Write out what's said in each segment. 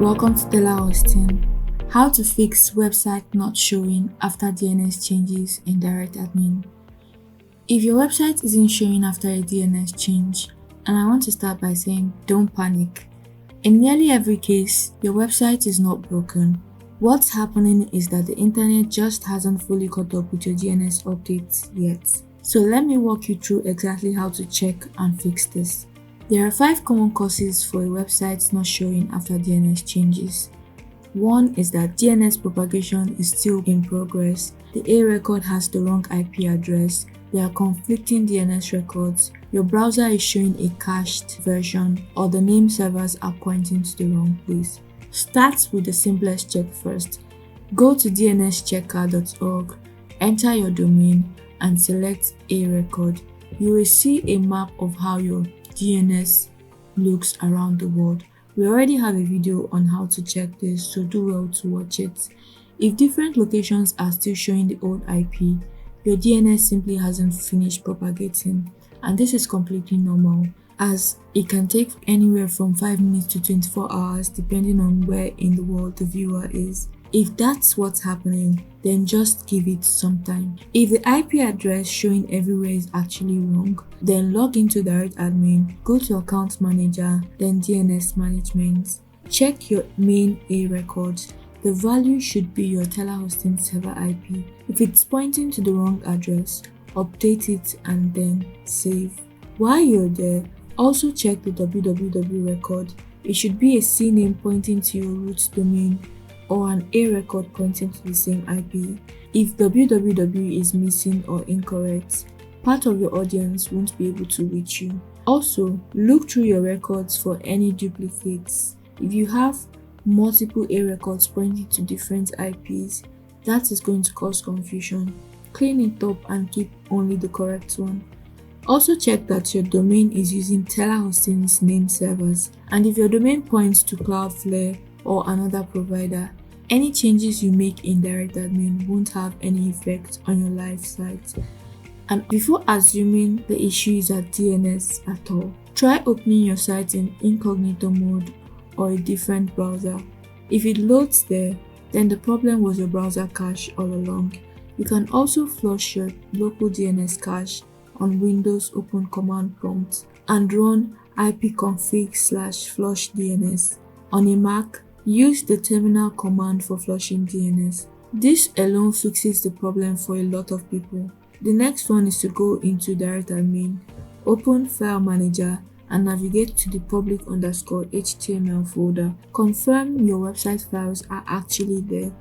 Welcome to telaHosting. How to fix website not showing after DNS changes in DirectAdmin. If your website isn't showing after a DNS change, and I want to start by saying don't panic. In nearly every case, your website is not broken. What's happening is that the internet just hasn't fully caught up with your DNS updates yet. So let me walk you through exactly how to check and fix this. There are 5 common causes for a website not showing after DNS changes. One is that DNS propagation is still in progress. The A record has the wrong IP address. There are conflicting DNS records. Your browser is showing a cached version, or the name servers are pointing to the wrong place. Start with the simplest check first. Go to dnschecker.org, enter your domain, and select A record. You will see a map of how your DNS looks around the world. We already have a video on how to check this, so do well to watch it. If different locations are still showing the old IP, your DNS simply hasn't finished propagating, and this is completely normal, as it can take anywhere from 5 minutes to 24 hours depending on where in the world the viewer is. If that's what's happening, then just give it some time. If the IP address showing everywhere is actually wrong, then log into DirectAdmin, go to Account Manager, then DNS Management. Check your main A record. The value should be your telaHosting server IP. If it's pointing to the wrong address, update it and then save. While you're there, also check the www record. It should be a CNAME pointing to your root domain, or an A record pointing to the same IP. If www is missing or incorrect, part of your audience won't be able to reach you. Also, look through your records for any duplicates. If you have multiple A records pointing to different IPs, that is going to cause confusion. Clean it up and keep only the correct one. Also check that your domain is using telaHosting's name servers, and if your domain points to Cloudflare or another provider, any changes you make in DirectAdmin won't have any effect on your live site. And before assuming the issue is at DNS at all, try opening your site in incognito mode or a different browser. If it loads there, then the problem was your browser cache all along. You can also flush your local DNS cache on Windows. Open command prompt and run ipconfig/flush DNS. On a Mac, use the terminal command for flushing DNS. This alone fixes the problem for a lot of people. The next one is to go into DirectAdmin, open File Manager, and navigate to the public_HTML folder. Confirm your website files are actually there.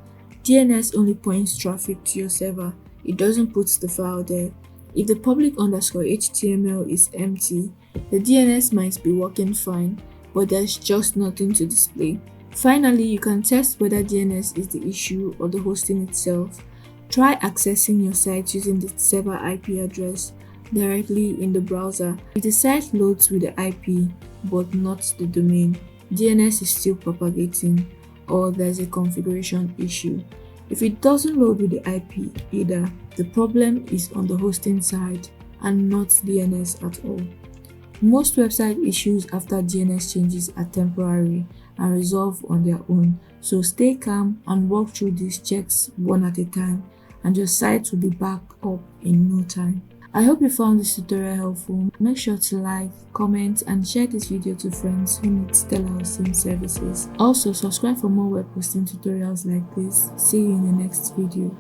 DNS only points traffic to your server. It doesn't put the file there. If the public_HTML is empty, the DNS might be working fine, but there's just nothing to display. Finally, you can test whether DNS is the issue or the hosting itself. Try accessing your site using the server IP address directly in the browser. If the site loads with the IP but not the domain, DNS is still propagating, or there's a configuration issue. If it doesn't load with the IP either, the problem is on the hosting side and not DNS at all. Most website issues after DNS changes are temporary and resolve on their own, so stay calm and walk through these checks one at a time, and your site will be back up in no time. I hope you found this tutorial helpful. Make sure to like, comment, and share this video to friends who need telaHosting services. Also, subscribe for more web hosting tutorials like this. See you in the next video.